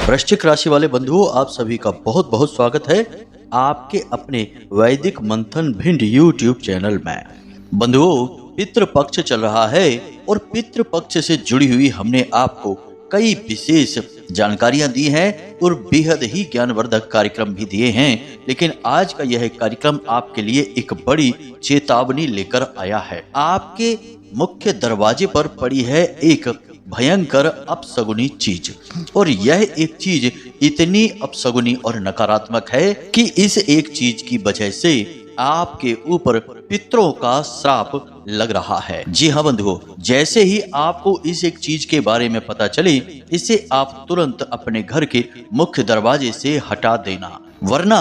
वृश्चिक राशि वाले बंधुओं, आप सभी का बहुत बहुत स्वागत है आपके अपने वैदिक मंथन भिंड यूट्यूब चैनल में। बंधुओं, पितृपक्ष चल रहा है और पितृपक्ष से जुड़ी हुई हमने आपको कई विशेष जानकारियां दी हैं और बेहद ही ज्ञानवर्धक कार्यक्रम भी दिए हैं। लेकिन आज का यह कार्यक्रम आपके लिए एक बड़ी चेतावनी लेकर आया है। आपके मुख्य दरवाजे पर पड़ी है एक भयंकर अपशगुनी चीज, और यह एक चीज इतनी अपशगुनी और नकारात्मक है कि इस एक चीज की वजह से आपके ऊपर पितरों का श्राप लग रहा है। जी हाँ बंधुओं, जैसे ही आपको इस एक चीज के बारे में पता चले, इसे आप तुरंत अपने घर के मुख्य दरवाजे से हटा देना, वरना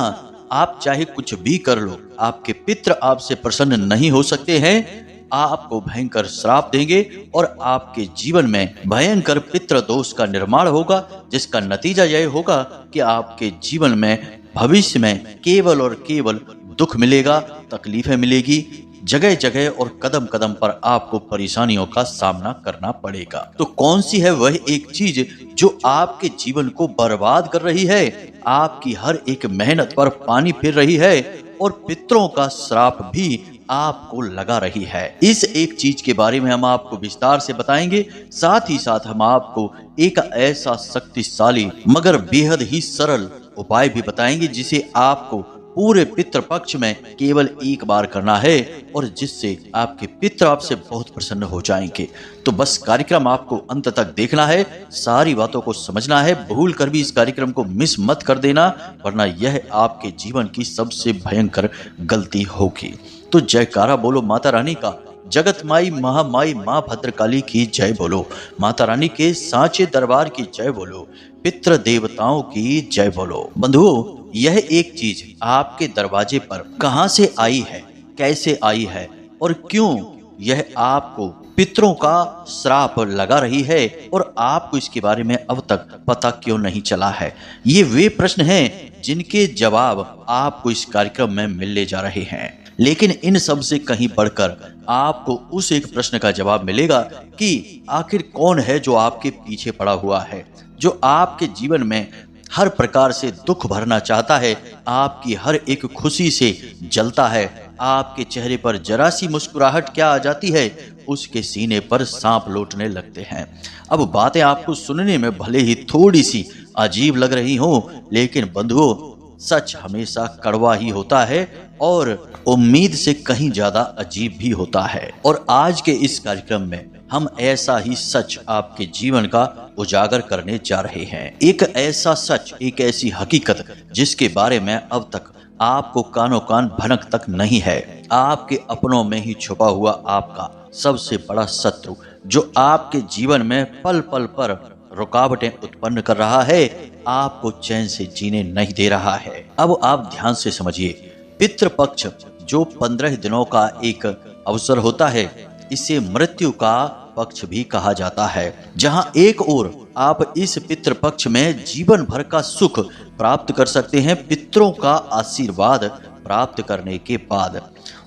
आप चाहे कुछ भी कर लो, आपके पितर आपसे प्रसन्न नहीं हो सकते हैं। आपको भयंकर श्राप देंगे और आपके जीवन में भयंकर पितृ दोष का निर्माण होगा, जिसका नतीजा यह होगा कि आपके जीवन में भविष्य में केवल और केवल दुख मिलेगा, तकलीफें मिलेगी, जगह जगह और कदम कदम पर आपको परेशानियों का सामना करना पड़ेगा। तो कौन सी है वह एक चीज जो आपके जीवन को बर्बाद कर रही है, आपकी हर एक मेहनत पर पानी फिर रही है और पितरों का श्राप भी आपको लगा रही है? इस एक चीज के बारे में हम आपको विस्तार से बताएंगे। साथ ही साथ हम आपको एक ऐसा शक्तिशाली मगर बेहद ही सरल उपाय भी बताएंगे, जिसे आपको पूरे पितृपक्ष में केवल एक बार करना है और जिससे आपके पितर आपसे बहुत प्रसन्न हो जाएंगे। तो बस कार्यक्रम आपको अंत तक देखना है, सारी बातों को समझना है, भूल कर भी इस कार्यक्रम को मिस मत कर देना, वरना यह आपके जीवन की सबसे भयंकर गलती होगी। तो जयकारा बोलो माता रानी का, जगत माई महामाई माँ भद्रकाली की जय बोलो, माता रानी के सांचे दरबार की जय बोलो, पितृ देवताओं की जय बोलो। बंधुओं, यह एक चीज आपके दरवाजे पर कहां से आई है, कैसे आई है और क्यों यह आपको पितरों का श्राप लगा रही है और आपको इसके बारे में अब तक पता क्यों नहीं चला है? ये वे प्रश्न हैं जिनके जवाब आपको इस कार्यक्रम में मिलने जा रहे हैं। लेकिन इन सब से कहीं बढ़कर आपको उस एक प्रश्न का जवाब मिलेगा कि आखिर कौन है जो आपके पीछे पड़ा हुआ है, जो आपके जीवन में हर प्रकार से दुख भरना चाहता है, आपकी हर एक खुशी से जलता है, आपके चेहरे पर जरा सी मुस्कुराहट क्या आ जाती है, उसके सीने पर सांप लौटने लगते हैं। अब बातें आपको सुनने में भले ही थोड़ी सी अजीब लग रही हो, लेकिन बंधुओं, सच हमेशा कड़वा ही होता है और उम्मीद से कहीं ज्यादा अजीब भी होता है। और आज के इस कार्यक्रम में हम ऐसा ही सच आपके जीवन का उजागर करने जा रहे हैं। एक ऐसा सच, एक ऐसी हकीकत जिसके बारे में अब तक आपको कानों कान भनक तक नहीं है। आपके अपनों में ही छुपा हुआ आपका सबसे बड़ा शत्रु, जो आपके जीवन में पल पल पर रुकावटें उत्पन्न कर रहा है, आपको चैन से जीने नहीं दे रहा है। अब आप ध्यान से समझिए, पितृपक्ष जो 15 दिनों का एक अवसर होता है, इसे मृत्यु का पक्ष भी कहा जाता है, जहां एक ओर आप इस पितृपक्ष में जीवन भर का सुख प्राप्त कर सकते हैं पितरों का आशीर्वाद प्राप्त करने के बाद,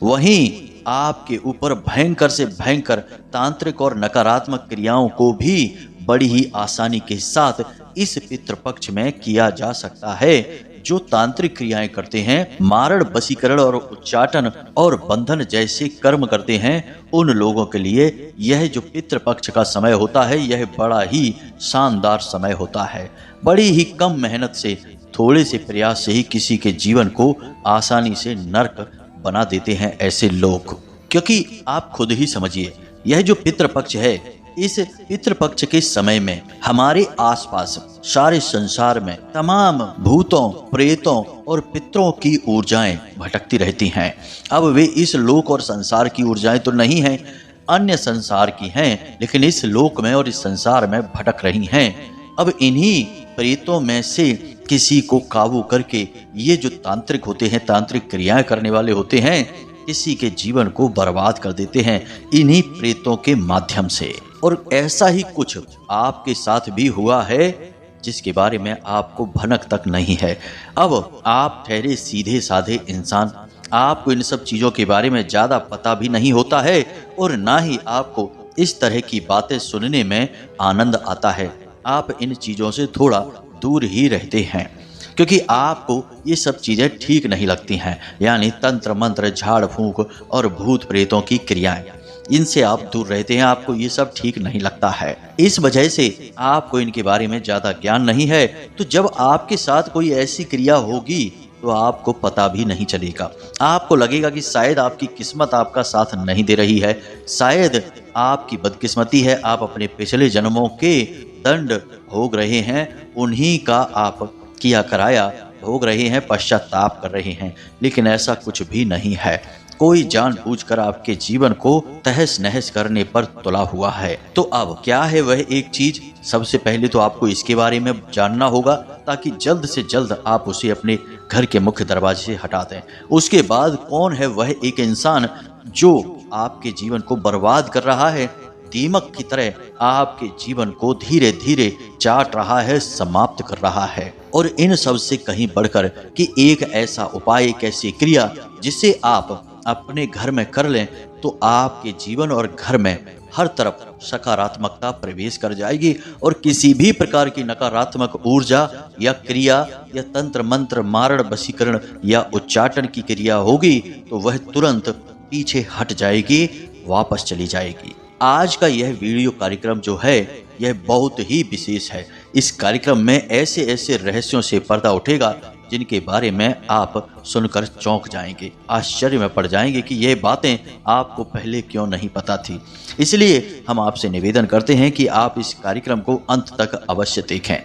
वहीं आपके ऊपर भयंकर से भयंकर तांत्रिक और नकारात्मक क्रियाओं को भी बड़ी ही आसानी के साथ इस पितृपक्ष में किया जा सकता है। जो तांत्रिक क्रियाएं करते हैं, मारण, वशीकरण और उच्चाटन और बंधन जैसे कर्म करते हैं, उन लोगों के लिए यह जो पितृपक्ष का समय होता है, यह बड़ा ही शानदार समय होता है। बड़ी ही कम मेहनत से, थोड़े से प्रयास से ही किसी के जीवन को आसानी से नर्क बना देते हैं ऐसे लोग। क्योंकि आप खुद ही समझिए, यह जो पितृपक्ष है, इस पितृपक्ष के समय में हमारे आसपास सारे संसार में तमाम भूतों, प्रेतों और पितरों की ऊर्जाएं भटकती रहती हैं। अब वे इस लोक और संसार की ऊर्जाएं तो नहीं हैं, अन्य संसार की हैं, लेकिन इस लोक में और इस संसार में भटक रही हैं। अब इन्हीं प्रेतों में से किसी को काबू करके ये जो तांत्रिक होते हैं, तांत्रिक क्रियाएं करने वाले होते हैं, किसी के जीवन को बर्बाद कर देते हैं इन्हीं प्रेतों के माध्यम से। और ऐसा ही कुछ आपके साथ भी हुआ है, जिसके बारे में आपको भनक तक नहीं है। अब आप ठहरे सीधे साधे इंसान, आपको इन सब चीजों के बारे में ज्यादा पता भी नहीं होता है और ना ही आपको इस तरह की बातें सुनने में आनंद आता है। आप इन चीजों से थोड़ा दूर ही रहते हैं, क्योंकि आपको ये सब चीज़ें ठीक नहीं लगती हैं। यानी तंत्र मंत्र, झाड़ फूंक और भूत प्रेतों की क्रियाएं, इनसे आप दूर रहते हैं, आपको ये सब ठीक नहीं लगता है। इस वजह से आपको इनके बारे में ज़्यादा ज्ञान नहीं है। तो जब आपके साथ कोई ऐसी क्रिया होगी तो आपको पता भी नहीं चलेगा। आपको लगेगा कि शायद आपकी किस्मत आपका साथ नहीं दे रही है, शायद आपकी बदकिस्मती है, आप अपने पिछले जन्मों के दंड भोग रहे हैं, उन्हीं का आप किया कराया भोग रहे हैं, पश्चाताप कर रहे हैं। लेकिन ऐसा कुछ भी नहीं है। कोई जानबूझकर आपके जीवन को तहस नहस करने पर तुला हुआ है। तो अब क्या है वह एक चीज? सबसे पहले तो आपको इसके बारे में जानना होगा, ताकि जल्द से जल्द आप उसे अपने घर के मुख्य दरवाजे से हटा दें। उसके बाद कौन है वह एक इंसान जो आपके जीवन को बर्बाद कर रहा है, दीमक की तरह आपके जीवन को धीरे धीरे चाट रहा है, समाप्त कर रहा है। और इन सब से कहीं बढ़कर कि एक ऐसा उपाय, एक ऐसी क्रिया जिसे आप अपने घर में कर लें, तो आपके जीवन और घर में हर तरफ सकारात्मकता प्रवेश कर जाएगी और किसी भी प्रकार की नकारात्मक ऊर्जा या क्रिया या तंत्र मंत्र, मारण, वशीकरण या उच्चाटन की क्रिया होगी तो वह तुरंत पीछे हट जाएगी, वापस चली जाएगी। आज का यह वीडियो कार्यक्रम जो है यह बहुत ही विशेष है। इस कार्यक्रम में ऐसे ऐसे रहस्यों से पर्दा उठेगा जिनके बारे में आप सुनकर चौंक जाएंगे, आश्चर्य में पड़ जाएंगे कि ये बातें आपको पहले क्यों नहीं पता थी। इसलिए हम आपसे निवेदन करते हैं कि आप इस कार्यक्रम को अंत तक अवश्य देखें।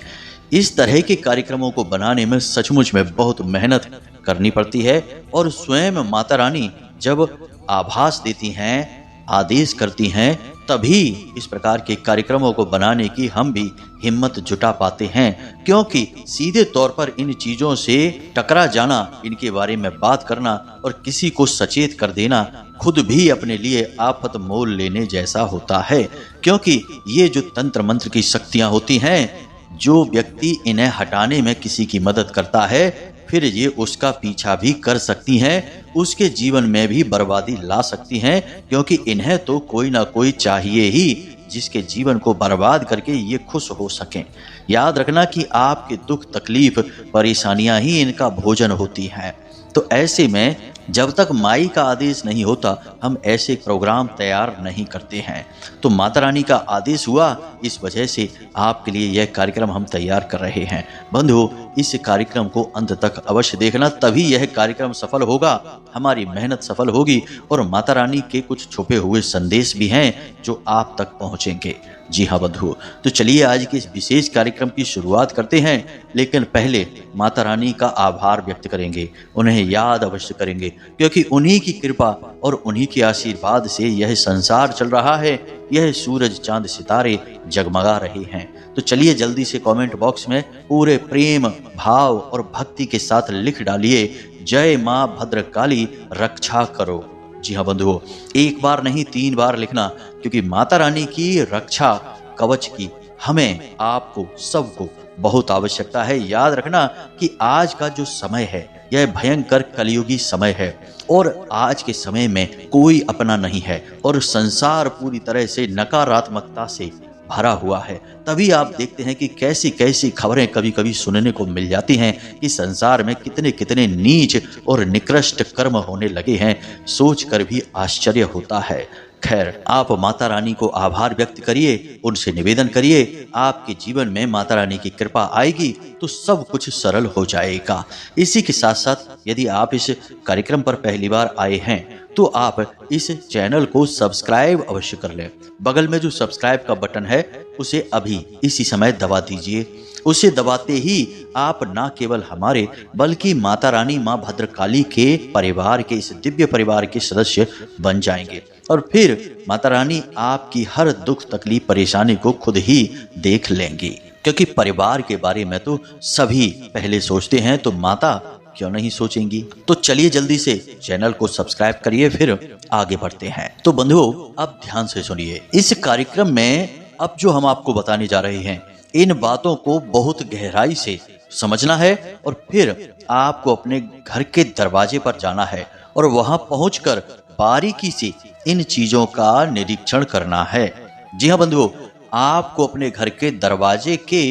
इस तरह के कार्यक्रमों को बनाने में सचमुच में बहुत मेहनत करनी पड़ती है और स्वयं माता रानी जब आभास देती हैं, आदेश करती हैं, तभी इस प्रकार के कार्यक्रमों को बनाने की हम भी हिम्मत जुटा पाते हैं। क्योंकि सीधे तौर पर इन चीजों से टकरा जाना, इनके बारे में बात करना और किसी को सचेत कर देना खुद भी अपने लिए आफत मोल लेने जैसा होता है। क्योंकि ये जो तंत्र मंत्र की शक्तियां होती हैं, जो व्यक्ति इन्हें हटाने में किसी की मदद करता है, फिर ये उसका पीछा भी कर सकती हैं, उसके जीवन में भी बर्बादी ला सकती हैं। क्योंकि इन्हें तो कोई ना कोई चाहिए ही जिसके जीवन को बर्बाद करके ये खुश हो सकें। याद रखना कि आपके दुख, तकलीफ, परेशानियां ही इनका भोजन होती हैं। तो ऐसे में जब तक माई का आदेश नहीं होता, हम ऐसे प्रोग्राम तैयार नहीं करते हैं। तो माता रानी का आदेश हुआ, इस वजह से आपके लिए यह कार्यक्रम हम तैयार कर रहे हैं। बंधुओं, इस कार्यक्रम को अंत तक अवश्य देखना, तभी यह कार्यक्रम सफल होगा, हमारी मेहनत सफल होगी और माता रानी के कुछ छुपे हुए संदेश भी हैं जो आप तक पहुंचेंगे। जी हाँ बंधुओं, तो चलिए आज के इस विशेष कार्यक्रम की शुरुआत करते हैं। लेकिन पहले माता रानी का आभार व्यक्त करेंगे, उन्हें याद अवश्य करेंगे, क्योंकि उन्हीं की कृपा और उन्हीं के आशीर्वाद से यह संसार चल रहा है, यह सूरज चांद सितारे जगमगा रहे हैं। तो चलिए जल्दी से कमेंट बॉक्स में पूरे प्रेम, भाव और भक्ति के साथ लिख डालिए, जय माँ भद्रकाली रक्षा करो। जी हाँ बंधुओं, एक बार नहीं 3 बार लिखना, क्योंकि माता रानी की रक्षा कवच की हमें, आपको, सबको बहुत आवश्यकता है। याद रखना कि आज का जो समय है यह भयंकर कलयुगी समय है और आज के समय में कोई अपना नहीं है और संसार पूरी तरह से नकारात्मकता से भरा हुआ है। तभी आप देखते हैं कि कैसी कैसी खबरें कभी कभी सुनने को मिल जाती हैं कि संसार में कितने कितने नीच और निकृष्ट कर्म होने लगे हैं, सोचकर भी आश्चर्य होता है। खैर, आप माता रानी को आभार व्यक्त करिए, उनसे निवेदन करिए, आपके जीवन में माता रानी की कृपा आएगी तो सब कुछ सरल हो जाएगा। इसी के साथ साथ यदि आप इस कार्यक्रम पर पहली बार आए हैं तो आप इस चैनल को सब्सक्राइब अवश्य कर लें। बगल में जो सब्सक्राइब का बटन है उसे अभी इसी समय दबा दीजिए। उसे दबाते ही आप न केवल हमारे बल्कि माता रानी माँ भद्रकाली के परिवार के, इस दिव्य परिवार के सदस्य बन जाएंगे और फिर माता रानी आपकी हर दुख, तकलीफ, परेशानी को खुद ही देख लेंगी। क्योंकि परिवार के बारे में तो सभी पहले सोचते हैं, तो माता क्यों नहीं सोचेंगी। तो चलिए जल्दी से चैनल को सब्सक्राइब करिए, फिर आगे बढ़ते हैं। तो बंधुओं, अब ध्यान से सुनिए। इस कार्यक्रम में अब जो हम आपको बताने जा रहे हैं, इन बातों को बहुत गहराई से समझना है और फिर आपको अपने घर के दरवाजे पर जाना है और वहां पहुंचकर बारीकी से इन चीजों का निरीक्षण करना है। जी हाँ बंधुओं, आपको अपने घर के दरवाजे के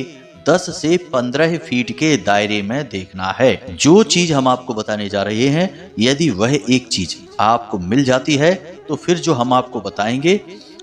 10 से 15 फीट के दायरे में देखना है। जो चीज हम आपको बताने जा रहे हैं, यदि वह एक चीज आपको मिल जाती है तो फिर जो हम आपको बताएंगे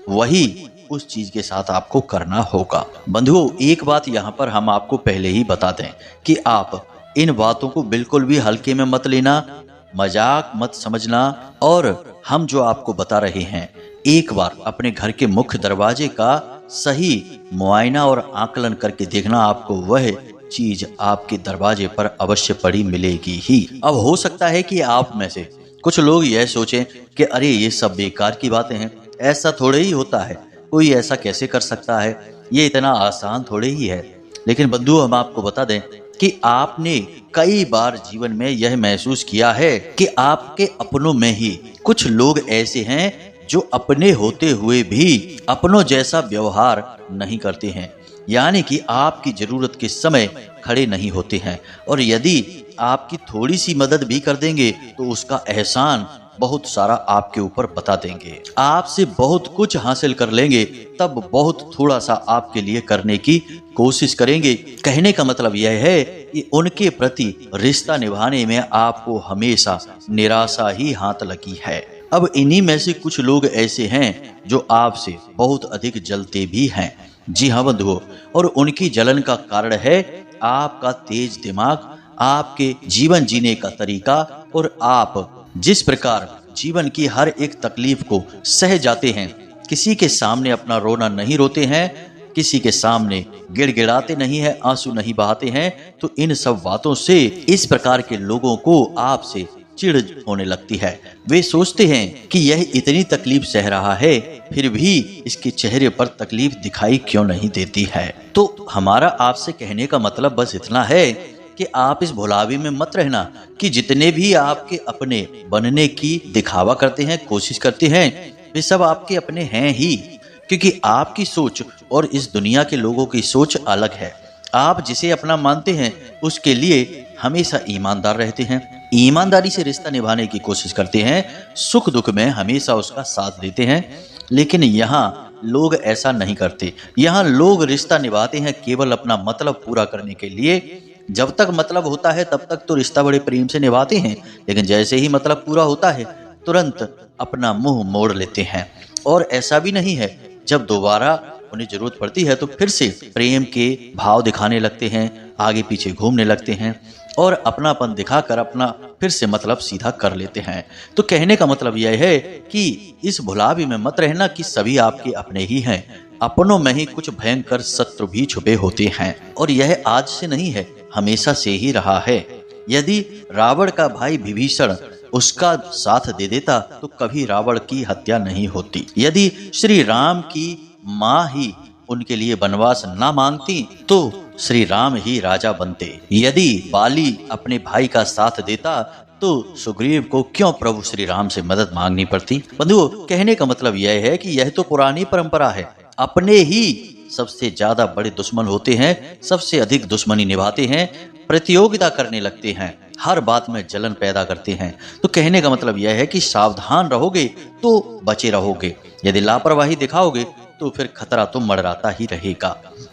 वही उस चीज के साथ आपको करना होगा। बंधुओं, एक बात यहाँ पर हम आपको पहले ही बता दें कि आप इन बातों को बिल्कुल भी हल्के में मत लेना, मजाक मत समझना, और हम जो आपको बता रहे हैं एक बार अपने घर के मुख्य दरवाजे का सही मुआयना और आकलन करके देखना, आपको वह चीज आपके दरवाजे पर अवश्य पड़ी मिलेगी ही। अब हो सकता है कि आप में से कुछ लोग यह सोचें कि अरे ये सब बेकार की बातें हैं, ऐसा थोड़े ही होता है, कोई ऐसा कैसे कर सकता है, ये इतना आसान थोड़े ही है। लेकिन बंधु, हम आपको बता दें कि आपने कई बार जीवन में यह महसूस किया है कि आपके अपनों में ही कुछ लोग ऐसे हैं जो अपने होते हुए भी अपनों जैसा व्यवहार नहीं करते हैं, यानी कि आपकी जरूरत के समय खड़े नहीं होते हैं, और यदि आपकी थोड़ी सी मदद भी कर देंगे तो उसका एहसान बहुत सारा आपके ऊपर बता देंगे। आपसे बहुत कुछ हासिल कर लेंगे, तब बहुत थोड़ा सा आपके लिए करने की कोशिश करेंगे। कहने का मतलब यह है कि उनके प्रति रिश्ता निभाने में आपको हमेशा निराशा ही हाथ लगी है। अब इन्हीं में से कुछ लोग ऐसे हैं जो आपसे बहुत अधिक जलते भी हैं। जी हाँ बंधुओं, और उनकी जलन का कारण है आपका तेज दिमाग, आपके जीवन जीने का तरीका, और आप जिस प्रकार जीवन की हर एक तकलीफ को सह जाते हैं। किसी के सामने अपना रोना नहीं रोते हैं, किसी के सामने गिड़गिड़ाते नहीं है, आंसू नहीं बहाते हैं। तो इन सब बातों से इस प्रकार के लोगों को आपसे चिढ़ होने लगती है। वे सोचते हैं कि यह इतनी तकलीफ सह रहा है, फिर भी इसके चेहरे पर तकलीफ दिखाई क्यों नहीं देती है। तो हमारा आपसे कहने का मतलब बस इतना है कि आप इस भुलावे में मत रहना कि जितने भी आपके अपने बनने की दिखावा करते हैं, कोशिश करते हैं, वे सब आपके अपने हैं ही, क्योंकि आपकी सोच और इस दुनिया के लोगों की सोच अलग है। आप जिसे अपना मानते हैं उसके लिए हमेशा ईमानदार रहते हैं, ईमानदारी से रिश्ता निभाने की कोशिश करते हैं, सुख दुख में हमेशा उसका साथ देते हैं। लेकिन यहाँ लोग ऐसा नहीं करते। यहाँ लोग रिश्ता निभाते हैं केवल अपना मतलब पूरा करने के लिए। जब तक मतलब होता है तब तक तो रिश्ता बड़े प्रेम से निभाते हैं, लेकिन जैसे ही मतलब पूरा होता है तुरंत अपना मुंह मोड़ लेते हैं। और ऐसा भी नहीं है, जब दोबारा उन्हें जरूरत पड़ती है तो फिर से प्रेम के भाव दिखाने लगते हैं, आगे पीछे घूमने लगते हैं और अपनापन दिखाकर अपना फिर से मतलब सीधा कर लेते हैं। तो कहने का मतलब यह है कि इस भुलावे में मत रहना कि सभी आपके अपने ही हैं। अपनों में ही कुछ भयंकर शत्रु भी छुपे होते हैं, और यह आज से नहीं है, हमेशा से ही रहा है। यदि रावण का भाई विभीषण उसका साथ दे देता तो कभी रावण की हत्या नहीं होती। यदि श्री राम की माँ ही उनके लिए वनवास ना मांगती तो श्री राम ही राजा बनते। यदि बाली अपने भाई का साथ देता तो सुग्रीव को क्यों प्रभु श्री राम से मदद मांगनी पड़ती। बंधुओं, कहने का मतलब यह है कि यह तो पुरानी परंपरा है। अपने ही सबसे ज्यादा बड़े दुश्मन होते हैं, सबसे अधिक दुश्मनी निभाते हैं, प्रतियोगिता करने लगते हैं, हर बात में जलन पैदा करते हैं। तो कहने का मतलब यह है कि सावधान रहोगे तो बचे रहोगे, यदि लापरवाही दिखाओगे तो फिर खतरा तो मंडराता ही रहेगा।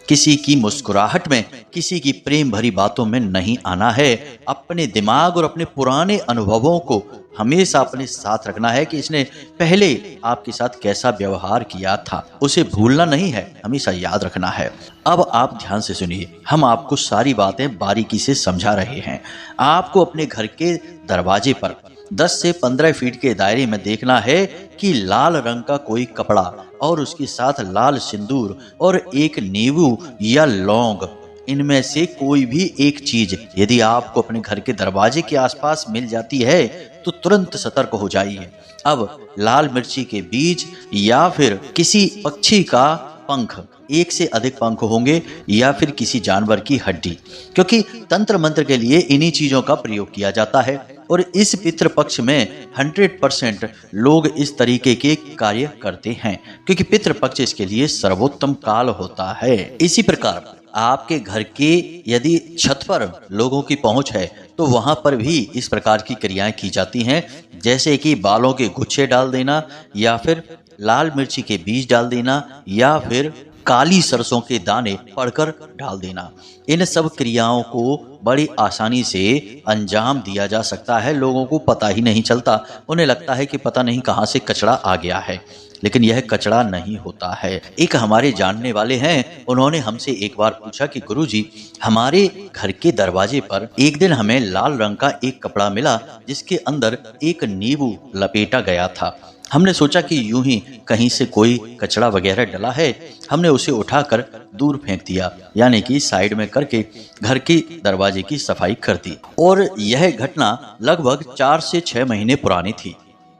किसी की मुस्कुराहट में, किसी की प्रेम भरी बातों में नहीं आना है। अपने दिमाग और अपने पुराने अनुभवों को हमेशा अपने साथ रखना है कि इसने पहले आपके साथ कैसा व्यवहार किया था, उसे भूलना नहीं है, हमेशा याद रखना है। अब आप ध्यान से सुनिए, हम आपको सारी बातें बारीकी से समझा रहे हैं। आपको अपने घर के दरवाजे पर 10 से 15 फीट के दायरे में देखना है कि लाल रंग का कोई कपड़ा और उसके साथ लाल सिंदूर और एक नींबू या लौंग, इनमें से कोई भी एक चीज यदि आपको अपने घर के दरवाजे के आसपास मिल जाती है तो तुरंत सतर्क हो जाइए। अब लाल मिर्ची के बीज या फिर किसी पक्षी का पंख, एक से अधिक पंख होंगे, या फिर किसी जानवर की हड्डी, क्योंकि तंत्र मंत्र के लिए इन्हीं चीजों का प्रयोग किया जाता है। और इस पितृ पक्ष में 100% लोग इस तरीके के कार्य करते हैं, क्योंकि पितृ पक्ष इसके लिए सर्वोत्तम काल होता है। इसी प्रकार आपके घर के यदि छत पर लोगों की पहुंच है तो वहां पर भी इस प्रकार की क्रियाएं की जाती हैं, जैसे कि बालों के गुच्छे डाल देना, या फिर लाल मिर्ची के बीज डाल देना, या फिर काली सरसों के दाने पड़कर डाल देना। इन सब क्रियाओं को बड़ी आसानी से अंजाम दिया जा सकता है। लोगों को पता ही नहीं चलता, उन्हें लगता है कि पता नहीं कहाँ से कचरा आ गया है, लेकिन यह कचरा नहीं होता है। एक हमारे जानने वाले हैं, उन्होंने हमसे एक बार पूछा कि गुरुजी, हमारे घर के दरवाजे पर एक दिन हमें लाल रंग का एक कपड़ा मिला जिसके अंदर एक नींबू लपेटा गया था। हमने सोचा कि यूं ही कहीं से कोई कचरा वगैरह डला है, हमने उसे उठाकर दूर फेंक दिया, यानी कि साइड में करके घर के दरवाजे की सफाई कर दी। और यह घटना लगभग 4 से 6 महीने पुरानी थी।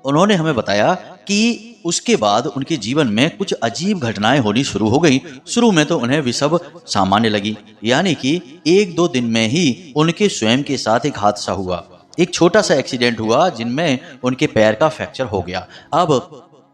उन्होंने हमें बताया कि उसके बाद उनके जीवन में कुछ अजीब घटनाएं होनी शुरू हो गई। शुरू में तो उन्हें वे सब सामान्य लगी, यानी कि 1-2 दिन में ही उनके स्वयं के साथ एक हादसा हुआ, एक छोटा सा एक्सीडेंट हुआ जिनमें उनके पैर का फ्रैक्चर हो गया। अब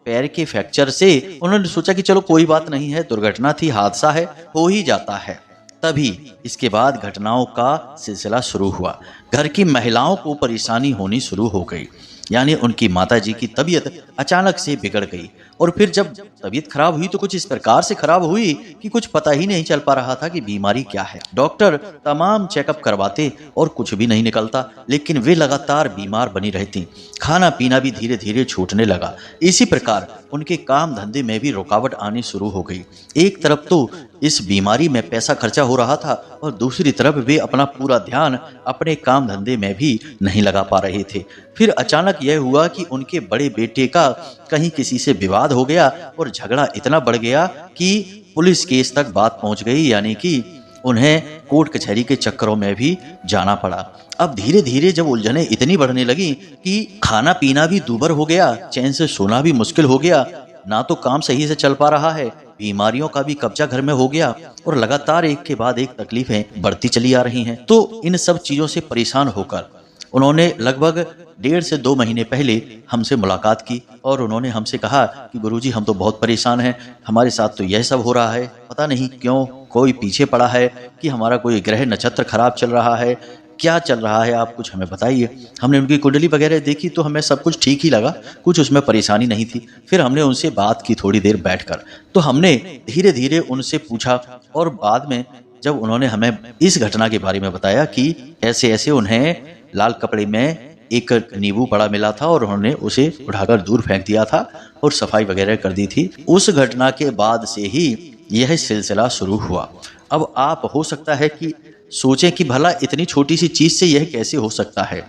पैर के फ्रैक्चर से उन्होंने सोचा कि चलो कोई बात नहीं है, दुर्घटना थी, हादसा है, हो ही जाता है। तभी इसके बाद घटनाओं का सिलसिला शुरू हुआ। घर की महिलाओं को परेशानी होनी शुरू हो गई, यानी उनकी माताजी की तबीयत अचानक से बिगड़ गई। और फिर जब तबीयत खराब हुई तो कुछ इस प्रकार से खराब हुई कि कुछ पता ही नहीं चल पा रहा था कि बीमारी क्या है। डॉक्टर तमाम चेकअप करवाते और कुछ भी नहीं निकलता, लेकिन वे लगातार बीमार बनी रहती। खाना पीना भी धीरे धीरे छूटने लगा। इसी प्रकार उनके काम धंधे में भी रुकावट आनी शुरू हो गई। एक तरफ तो इस बीमारी में पैसा खर्चा हो रहा था और दूसरी तरफ वे अपना पूरा ध्यान अपने काम धंधे में भी नहीं लगा पा रहे थे। फिर अचानक यह हुआ कि उनके बड़े बेटे का कहीं किसी से विवाद हो गया और झगड़ा इतना बढ़ गया कि पुलिस केस तक बात पहुंच गई, यानी कि उन्हें कोर्ट कचहरी के चक्करों में भी जाना पड़ा। अब धीरे धीरे जब उलझनें इतनी बढ़ने लगी कि खाना पीना भी दूभर हो गया, चैन से सोना भी मुश्किल हो गया, ना तो काम सही से चल पा रहा है, बीमारियों का भी कब्जा घर में हो गया और लगातार एक के बाद एक तकलीफें बढ़ती चली आ रही हैं। तो इन सब चीजों से परेशान होकर उन्होंने लगभग 1.5 से 2 महीने पहले हमसे मुलाकात की और उन्होंने हमसे कहा कि गुरुजी, हम तो बहुत परेशान हैं, हमारे साथ तो यह सब हो रहा है, पता नहीं क्यों कोई पीछे पड़ा है कि हमारा कोई ग्रह नक्षत्र खराब चल रहा है, क्या चल रहा है, आप कुछ हमें बताइए। हमने उनकी कुंडली वगैरह देखी तो हमें सब कुछ ठीक ही लगा, कुछ उसमें परेशानी नहीं थी। फिर हमने उनसे बात की थोड़ी देर बैठकर, तो हमने धीरे धीरे उनसे पूछा और बाद में जब उन्होंने हमें इस घटना के बारे में बताया कि ऐसे ऐसे उन्हें लाल कपड़े में एक नींबू पड़ा मिला था और उन्होंने उसे उठाकर दूर फेंक दिया था और सफाई वगैरह कर दी थी, उस घटना के बाद से ही यह सिलसिला शुरू हुआ। अब आप हो सकता है कि सोचें कि भला इतनी छोटी सी चीज से यह कैसे हो सकता है,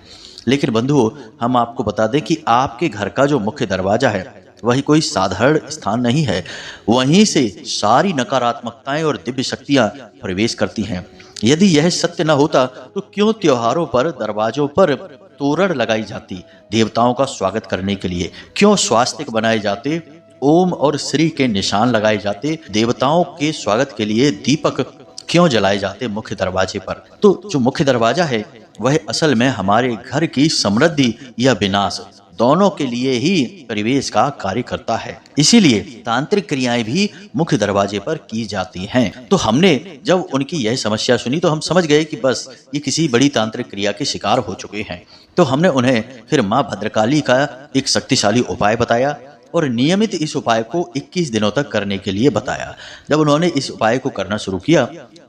लेकिन बंधुओं, हम आपको बता दें कि आपके घर का जो मुख्य दरवाजा है वही कोई साधारण स्थान नहीं है। वहीं से सारी नकारात्मकताएं और दिव्य शक्तियां प्रवेश करती हैं। यदि यह सत्य न होता तो क्यों त्योहारों पर दरवाजों पर तोरण लगाई जाती, देवताओं का स्वागत करने के लिए क्यों स्वास्तिक बनाए जाते, ओम और श्री के निशान लगाए जाते, देवताओं के स्वागत के लिए दीपक क्यों जलाए जाते मुख्य दरवाजे पर। तो जो मुख्य दरवाजा है वह असल में हमारे घर की समृद्धि या विनाश दोनों के लिए ही परिवेश का कार्य करता है। इसीलिए तांत्रिक क्रियाएं भी मुख्य दरवाजे पर की जाती हैं। तो हमने जब उनकी यह समस्या सुनी तो हम समझ गए कि बस ये किसी बड़ी तांत्रिक क्रिया के शिकार हो चुके हैं। तो हमने उन्हें फिर माँ भद्रकाली का एक शक्तिशाली उपाय बताया और नियमित इस उपाय को 21 दिनों तक करने के लिए बताया। जब उन्होंने इस उपाय को करना शुरू किया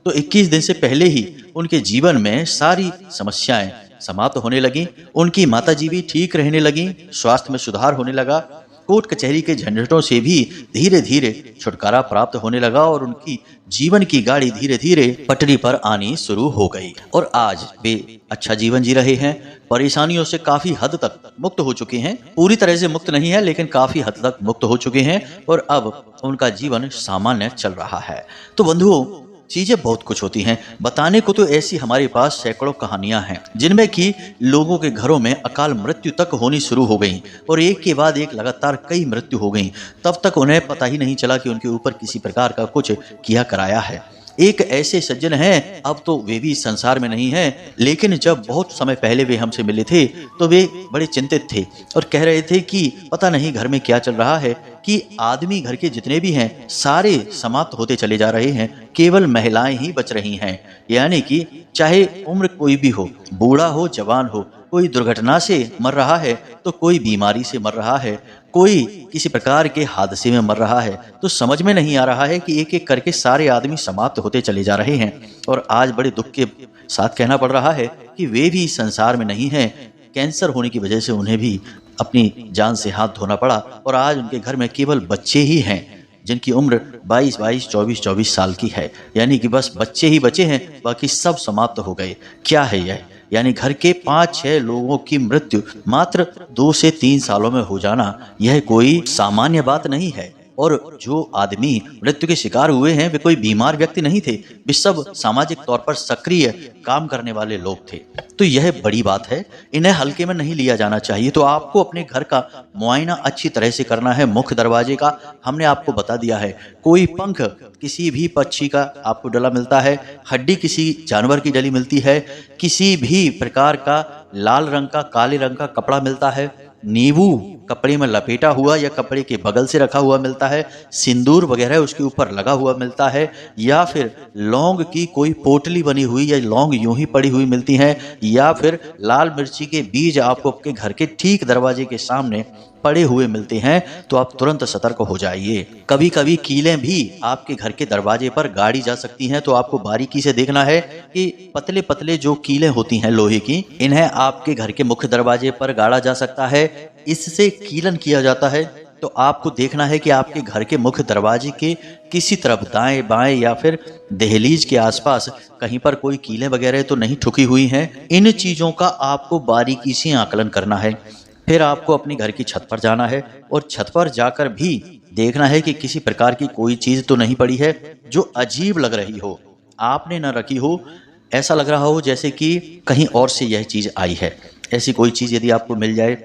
तो 21 दिन से पहले ही उनके जीवन में सारी समस्याएं समाप्त होने लगी। उनकी माताजी भी ठीक रहने लगी, स्वास्थ्य में सुधार होने लगा, कोर्ट कचहरी के झंझटों से भी धीरे धीरे छुटकारा प्राप्त होने लगा और उनकी जीवन की गाड़ी धीरे धीरे पटरी पर आनी शुरू हो गई। और आज वे अच्छा जीवन जी रहे हैं, परेशानियों से काफी हद तक मुक्त हो चुके हैं। पूरी तरह से मुक्त नहीं है, लेकिन काफी हद तक मुक्त हो चुके हैं और अब उनका जीवन सामान्य चल रहा है। तो बंधुओं, चीजें बहुत कुछ होती हैं, बताने को तो ऐसी हमारे पास सैकड़ों कहानियां हैं जिनमें कि लोगों के घरों में अकाल मृत्यु तक होनी शुरू हो गई और एक के बाद एक लगातार कई मृत्यु हो गई। तब तक उन्हें पता ही नहीं चला कि उनके ऊपर किसी प्रकार का कुछ किया कराया है। एक ऐसे सज्जन हैं, अब तो वे भी संसार में नहीं हैं, लेकिन जब बहुत समय पहले वे हमसे मिले थे तो वे बड़े चिंतित थे और कह रहे थे कि पता नहीं घर में क्या चल रहा है कि आदमी घर के जितने भी हैं सारे समाप्त होते चले जा रहे हैं, केवल महिलाएं ही बच रही हैं। यानी कि चाहे उम्र कोई भी हो, बूढ़ा हो जवान हो, कोई दुर्घटना से मर रहा है तो कोई बीमारी से मर रहा है, कोई किसी प्रकार के हादसे में मर रहा है तो समझ में नहीं आ रहा है कि एक एक करके सारे आदमी समाप्त होते चले जा रहे हैं। और आज बड़े दुख के साथ कहना पड़ रहा है कि वे भी इस संसार में नहीं हैं। कैंसर होने की वजह से उन्हें भी अपनी जान से हाथ धोना पड़ा और आज उनके घर में केवल बच्चे ही हैं जिनकी उम्र 22-22, 24-24 साल की है। यानी कि बस बच्चे ही बचे हैं, बाकी सब समाप्त हो गए। क्या है यह? यानी घर के 5-6 लोगों की मृत्यु मात्र 2 से 3 सालों में हो जाना, यह कोई सामान्य बात नहीं है। और जो आदमी मृत्यु के शिकार हुए हैं वे कोई बीमार व्यक्ति नहीं थे, वे सब सामाजिक तौर पर सक्रिय काम करने वाले लोग थे। तो यह बड़ी बात है, इन्हें हल्के में नहीं लिया जाना चाहिए। तो आपको अपने घर का मुआयना अच्छी तरह से करना है। मुख्य दरवाजे का हमने आपको बता दिया है। कोई पंख किसी भी पक्षी का आपको डला मिलता है, हड्डी किसी जानवर की डली मिलती है, किसी भी प्रकार का लाल रंग का, काले रंग का कपड़ा मिलता है, नींबू कपड़े में लपेटा हुआ या कपड़े के बगल से रखा हुआ मिलता है, सिंदूर वगैरह उसके ऊपर लगा हुआ मिलता है, या फिर लौंग की कोई पोटली बनी हुई या लौंग यूं ही पड़ी हुई मिलती है, या फिर लाल मिर्ची के बीज आपको आपके घर के ठीक दरवाजे के सामने पड़े हुए मिलते हैं, तो आप तुरंत सतर्क हो जाइए। कभी कभी कीलें भी आपके घर के दरवाजे पर गाड़ी जा सकती हैं, तो आपको बारीकी से देखना है कि पतले पतले जो कीलें होती हैं लोहे की, इन्हें आपके घर के मुख्य दरवाजे पर गाड़ा जा सकता है। इससे कीलन किया जाता है। तो आपको देखना है कि आपके घर के मुख्य दरवाजे के किसी तरफ दाएं बाएं या फिर दहलीज के आसपास कहीं पर कोई कीलें वगैरह तो नहीं ठुकी हुई हैं। इन चीज़ों का आपको बारीकी से आकलन करना है। फिर आपको अपनी घर की छत पर जाना है और छत पर जाकर भी देखना है कि किसी प्रकार की कोई चीज़ तो नहीं पड़ी है जो अजीब लग रही हो, आपने न रखी हो, ऐसा लग रहा हो जैसे कि कहीं और से यह चीज़ आई है। ऐसी कोई चीज़ यदि आपको मिल जाए,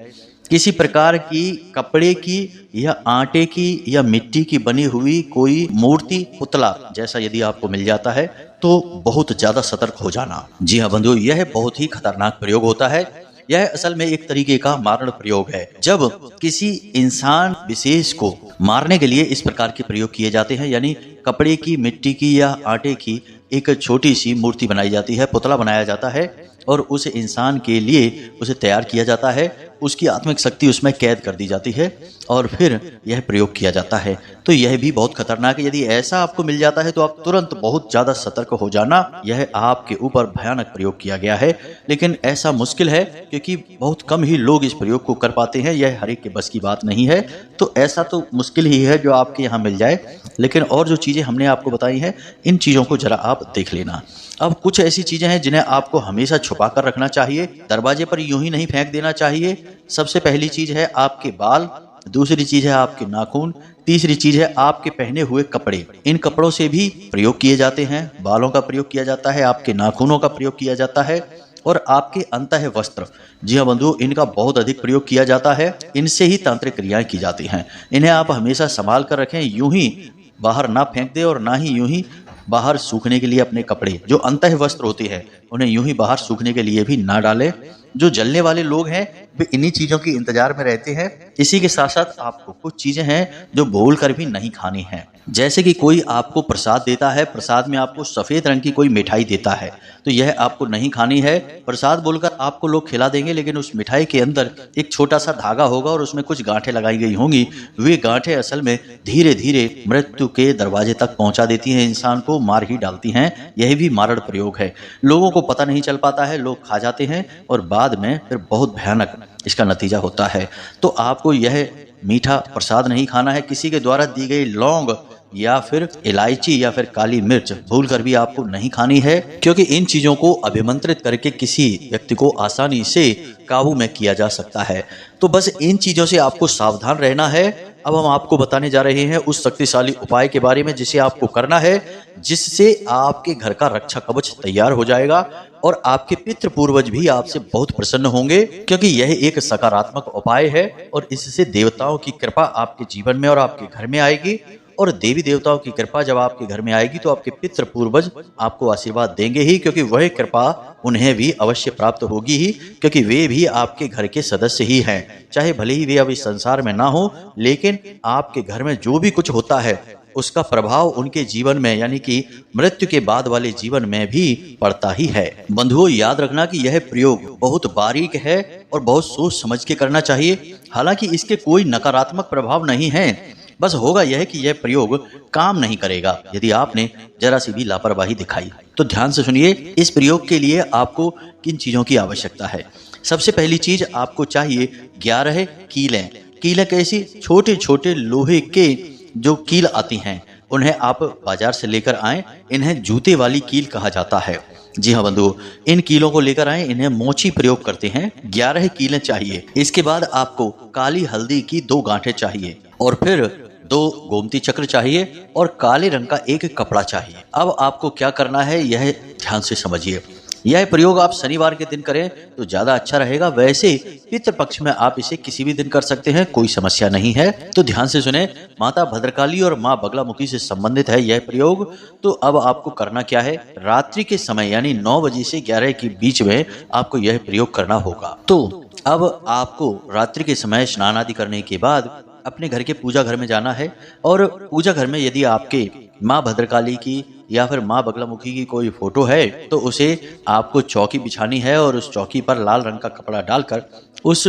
किसी प्रकार की कपड़े की या आटे की या मिट्टी की बनी हुई कोई मूर्ति, पुतला जैसा यदि आपको मिल जाता है तो बहुत ज़्यादा सतर्क हो जाना। जी हाँ बंधुओं, यह बहुत ही खतरनाक प्रयोग होता है। यह असल में एक तरीके का मारण प्रयोग है। जब किसी इंसान विशेष को मारने के लिए इस प्रकार के प्रयोग किए जाते हैं, यानी कपड़े की, मिट्टी की या आटे की एक छोटी सी मूर्ति बनाई जाती है, पुतला बनाया जाता है और उस इंसान के लिए उसे तैयार किया जाता है, उसकी आत्मिक शक्ति उसमें कैद कर दी जाती है और फिर यह प्रयोग किया जाता है। तो यह भी बहुत खतरनाक है। यदि ऐसा आपको मिल जाता है तो आप तुरंत बहुत ज़्यादा सतर्क हो जाना। यह आपके ऊपर भयानक प्रयोग किया गया है, लेकिन ऐसा मुश्किल है क्योंकि बहुत कम ही लोग इस प्रयोग को कर पाते हैं। यह हर एक के बस की बात नहीं है। तो ऐसा तो मुश्किल ही है जो आपके यहाँ मिल जाए, लेकिन और जो चीज़ें हमने आपको बताई हैं, इन चीज़ों को जरा आप देख लेना। अब कुछ ऐसी चीज़ें हैं जिन्हें आपको हमेशा छुपा कर रखना चाहिए, दरवाजे पर यूं ही नहीं फेंक देना चाहिए। सबसे पहली चीज़ है आपके बाल, दूसरी चीज़ है आपके नाखून, तीसरी चीज़ है आपके पहने हुए कपड़े। इन कपड़ों से भी प्रयोग किए जाते हैं, बालों का प्रयोग किया जाता है, आपके नाखूनों का प्रयोग किया जाता है और आपके अंतः वस्त्र। जी हाँ बंधुओं, इनका बहुत अधिक प्रयोग किया जाता है। इनसे ही तांत्रिक क्रियाएं की जाती हैं। इन्हें आप हमेशा संभाल कर रखें, यूं ही बाहर ना फेंक दें और ना ही यूं ही बाहर सूखने के लिए अपने कपड़े जो अंतः वस्त्र होते हैं उन्हें यूं ही बाहर सूखने के लिए भी ना डालें। जो जलने वाले लोग हैं वे इन्हीं चीज़ों की इंतजार में रहते हैं। इसी के साथ साथ आपको कुछ चीज़ें हैं जो भूल कर भी नहीं खानी हैं। जैसे कि कोई आपको प्रसाद देता है, प्रसाद में आपको सफ़ेद रंग की कोई मिठाई देता है, तो यह आपको नहीं खानी है। प्रसाद बोलकर आपको लोग खिला देंगे, लेकिन उस मिठाई के अंदर एक छोटा सा धागा होगा और उसमें कुछ गांठें लगाई गई होंगी। वे गांठें असल में धीरे धीरे मृत्यु के दरवाजे तक पहुंचा देती हैं, इंसान को मार ही डालती हैं। यह भी मारण प्रयोग है। लोगों को पता नहीं चल पाता है, लोग खा जाते हैं और बाद में फिर बहुत भयानक इसका नतीजा होता है। तो आपको यह मीठा प्रसाद नहीं खाना है। किसी के द्वारा दी गई लौंग या फिर इलायची या फिर काली मिर्च भूल कर भी आपको नहीं खानी है, क्योंकि इन चीज़ों को अभिमंत्रित करके किसी व्यक्ति को आसानी से काबू में किया जा सकता है। तो बस इन चीज़ों से आपको सावधान रहना है। अब हम आपको बताने जा रहे हैं उस शक्तिशाली उपाय के बारे में जिसे आपको करना है, जिससे आपके घर का रक्षा कवच तैयार हो जाएगा और आपके पितृ पूर्वज भी आपसे बहुत प्रसन्न होंगे, क्योंकि यह एक सकारात्मक उपाय है और इससे देवताओं की कृपा आपके जीवन में और आपके घर में आएगी। और देवी देवताओं की कृपा जब आपके घर में आएगी तो आपके पितृ पूर्वज आपको आशीर्वाद देंगे ही, क्योंकि वह कृपा उन्हें भी अवश्य प्राप्त होगी ही, क्योंकि वे भी आपके घर के सदस्य ही हैं। चाहे भले ही वे अब इस संसार में ना हो, लेकिन आपके घर में जो भी कुछ होता है उसका प्रभाव उनके जीवन में यानी कि मृत्यु के बाद वाले जीवन में भी पड़ता ही है। बंधुओं, याद रखना कि यह प्रयोग बहुत बारीक है और बहुत सोच समझ के करना चाहिए। हालांकि इसके कोई नकारात्मक प्रभाव नहीं है, बस होगा यह कि यह प्रयोग काम नहीं करेगा यदि आपने जरा सी भी लापरवाही दिखाई। तो ध्यान से सुनिए, इस प्रयोग के लिए आपको किन चीजों की आवश्यकता है। सबसे पहली चीज आपको चाहिए 11 कीलें। कीलें कैसी? छोटे छोटे लोहे के जो कील आती हैं उन्हें आप बाजार से लेकर आएं। इन्हें जूते वाली कील कहा जाता है। जी हाँ बंधुओं, इन कीलों को लेकर आए, इन्हें मोची प्रयोग करते हैं। 11 कीलें चाहिए। इसके बाद आपको काली हल्दी की 2 गांठें चाहिए और फिर 2 गोमती चक्र चाहिए और काले रंग का एक कपड़ा चाहिए। अब आपको क्या करना है यह ध्यान से समझिए। यह प्रयोग आप शनिवार के दिन करें तो ज्यादा अच्छा रहेगा। वैसे पितृपक्ष में आप इसे किसी भी दिन कर सकते हैं, कोई समस्या नहीं है। तो ध्यान से सुने, माता भद्रकाली और माँ बगलामुखी से संबंधित है यह प्रयोग। तो अब आपको करना क्या है, रात्रि के समय यानी 9 बजे से 11 के बीच में आपको यह प्रयोग करना होगा। तो अब आपको रात्रि के समय स्नान आदि करने के बाद अपने घर के पूजा घर में जाना है और पूजा घर में यदि आपके माँ भद्रकाली की या फिर माँ बगलामुखी की कोई फोटो है तो उसे आपको चौकी बिछानी है और उस चौकी पर लाल रंग का कपड़ा डालकर उस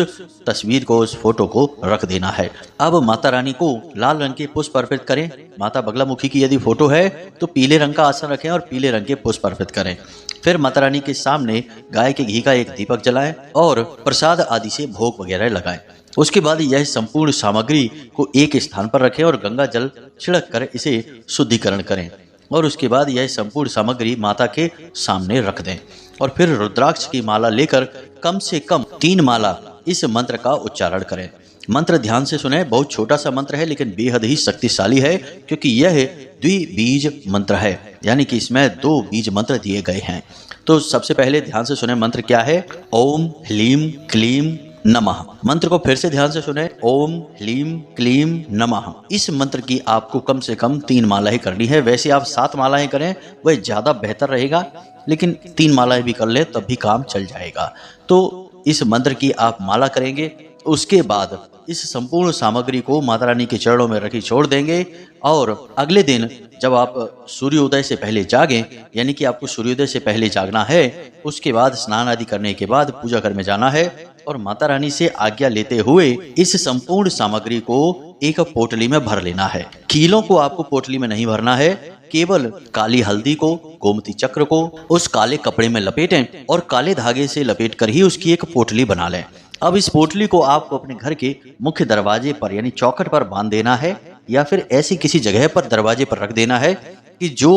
तस्वीर को, उस फोटो को रख देना है। अब माता रानी को लाल रंग के पुष्प अर्पित करें। माता बगलामुखी की यदि फोटो है तो पीले रंग का आसन रखें और पीले रंग के पुष्प अर्पित करें। फिर माता रानी के सामने गाय के घी का एक दीपक जलाएं और प्रसाद आदि से भोग वगैरह लगाएं। उसके बाद यह संपूर्ण सामग्री को एक स्थान पर रखें और गंगा जल छिड़क कर इसे शुद्धिकरण करें और उसके बाद यह संपूर्ण सामग्री माता के सामने रख दें और फिर रुद्राक्ष की माला लेकर कम से कम 3 माला इस मंत्र का उच्चारण करें। मंत्र ध्यान से सुने, बहुत छोटा सा मंत्र है लेकिन बेहद ही शक्तिशाली है क्योंकि यह द्विबीज मंत्र है, यानी कि इसमें 2 बीज मंत्र दिए गए हैं। तो सबसे पहले ध्यान से सुने, मंत्र क्या है? ओम ह्लीम क्लीम नमः। मंत्र को फिर से ध्यान से सुने, ओम ह्लीम क्लीम नमः। इस मंत्र की आपको कम से कम 3 मालाएं करनी है। वैसे आप 7 मालाएं करें वह ज्यादा बेहतर रहेगा, लेकिन 3 मालाएं भी कर ले तब भी काम चल जाएगा। तो इस मंत्र की आप माला करेंगे। उसके बाद इस संपूर्ण सामग्री को माता रानी के चरणों में रखी छोड़ देंगे और अगले दिन जब आप सूर्योदय से पहले जागें, यानी कि आपको सूर्योदय से पहले जागना है, उसके बाद स्नान आदि करने के बाद पूजा घर में जाना है और माता रानी से आज्ञा लेते हुए इस संपूर्ण सामग्री को एक पोटली में भर लेना है। कीलों को आपको पोटली में नहीं भरना है, केवल काली हल्दी को, गोमती चक्र को उस काले कपड़े में लपेटें और काले धागे से लपेट कर ही उसकी एक पोटली बना लें। अब इस पोटली को आपको अपने घर के मुख्य दरवाजे पर यानी चौखट पर बांध देना है या फिर ऐसी किसी जगह पर दरवाजे पर रख देना है कि जो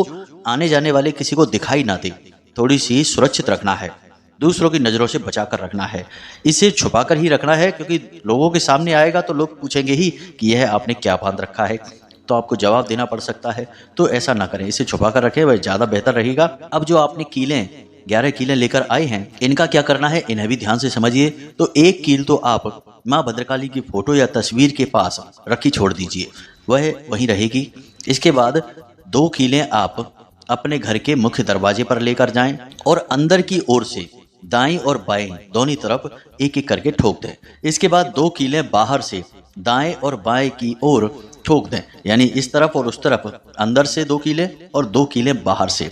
आने जाने वाले किसी को दिखाई ना दे। थोड़ी सी सुरक्षित रखना है, दूसरों की नजरों से बचाकर रखना है। इसे छुपाकर ही रखना है क्योंकि लोगों के सामने आएगा तो लोग पूछेंगे ही कि यह आपने क्या बांध रखा है, तो आपको जवाब देना पड़ सकता है। तो ऐसा ना करें, इसे छुपा कर रखें, वह ज्यादा बेहतर रहेगा। अब जो आपने कीलें 11 कीलें लेकर आए हैं, इनका क्या करना है इन्हें भी ध्यान से समझिए। तो एक कील तो आप माँ भद्रकाली की फोटो या तस्वीर के पास रखी छोड़ दीजिए, वह वहीं रहेगी। इसके बाद 2 कीलें आप अपने घर के मुख्य दरवाजे पर लेकर जाएं और अंदर की ओर से दाएं और बाएं दोनों तरफ एक एक करके ठोक दें। इसके बाद 2 कीलें बाहर से दाएं और बाएं की ओर ठोक दें, यानी इस तरफ और उस तरफ, अंदर से 2 कीलें और 2 कीलें बाहर से।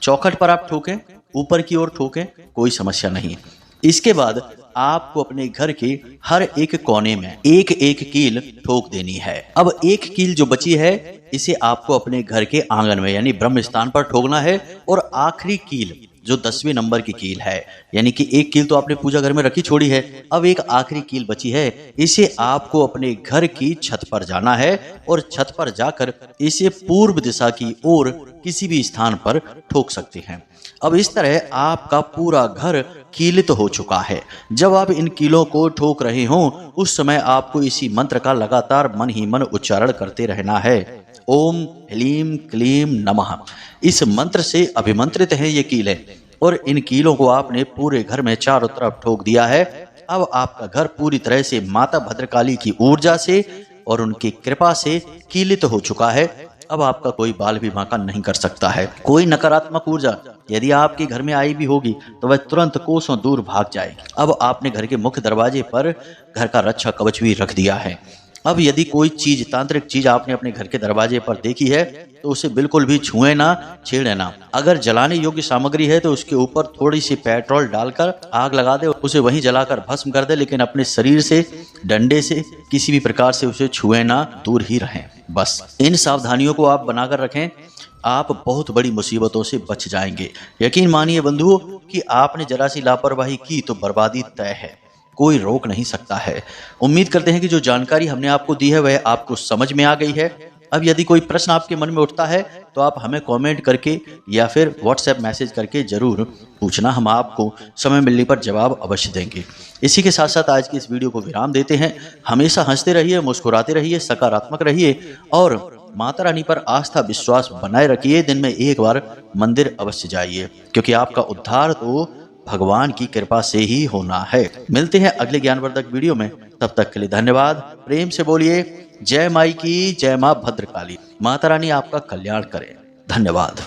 चौखट पर आप ठोकें, ऊपर की ओर ठोकें, कोई समस्या नहीं। इसके बाद आपको अपने घर के हर एक कोने में एक एक कील ठोक देनी है। अब एक कील जो बची है इसे आपको अपने घर के आंगन में यानी ब्रह्म स्थान पर ठोकना है और आखिरी कील जो 10वें नंबर की कील है, यानी कि एक कील तो आपने पूजा घर में रखी छोड़ी है, अब एक आखिरी कील बची है, इसे आपको अपने घर की छत पर जाना है और छत पर जाकर इसे पूर्व दिशा की ओर किसी भी स्थान पर ठोक सकते हैं। अब इस तरह आपका पूरा घर कीलित हो चुका है। जब आप इन कीलों को ठोक रहे हों उस समय आपको इसी मंत्र का लगातार मन ही मन उच्चारण करते रहना है, ओम ह्लीम क्लीम नमः। इस मंत्र से अभिमंत्रित हैं ये कीलें और इन कीलों को आपने पूरे घर में चारों तरफ ठोक दिया है। अब आपका घर पूरी तरह से माता भद्रकाली की ऊर्जा से और उनकी कृपा से कीलित हो चुका है। अब आपका कोई बाल भी बांका नहीं कर सकता है। कोई नकारात्मक ऊर्जा यदि आपके घर में आई भी होगी तो वह तुरंत कोसों दूर भाग जाएगी। अब आपने घर के मुख्य दरवाजे पर घर का रक्षा कवच भी रख दिया है। अब यदि कोई चीज, तांत्रिक चीज आपने अपने घर के दरवाजे पर देखी है तो उसे बिल्कुल भी छुए ना, छेड़े ना। अगर जलाने योग्य सामग्री है तो उसके ऊपर थोड़ी सी पेट्रोल डालकर आग लगा दे, उसे वहीं जलाकर भस्म कर दे, लेकिन अपने शरीर से, डंडे से, किसी भी प्रकार से उसे छुए ना, दूर ही रहें। बस इन सावधानियों को आप बनाकर रखें, आप बहुत बड़ी मुसीबतों से बच जाएंगे। यकीन मानिए बंधुओं कि आपने जरा सी लापरवाही की तो बर्बादी तय है, कोई रोक नहीं सकता है। उम्मीद करते हैं कि जो जानकारी हमने आपको दी है वह आपको समझ में आ गई है। अब यदि कोई प्रश्न आपके मन में उठता है तो आप हमें कमेंट करके या फिर व्हाट्सएप मैसेज करके जरूर पूछना, हम आपको समय मिलने पर जवाब अवश्य देंगे। इसी के साथ साथ आज की इस वीडियो को विराम देते हैं। हमेशा हंसते रहिए, मुस्कुराते रहिए, सकारात्मक रहिए और माता रानी पर आस्था विश्वास बनाए रखिए। दिन में एक बार मंदिर अवश्य जाइए, क्योंकि आपका उद्धार तो भगवान की कृपा से ही होना है। मिलते हैं अगले ज्ञानवर्धक वीडियो में, तब तक के लिए धन्यवाद। प्रेम से बोलिए जय माई की, जय मां भद्रकाली। माता रानी आपका कल्याण करें। धन्यवाद।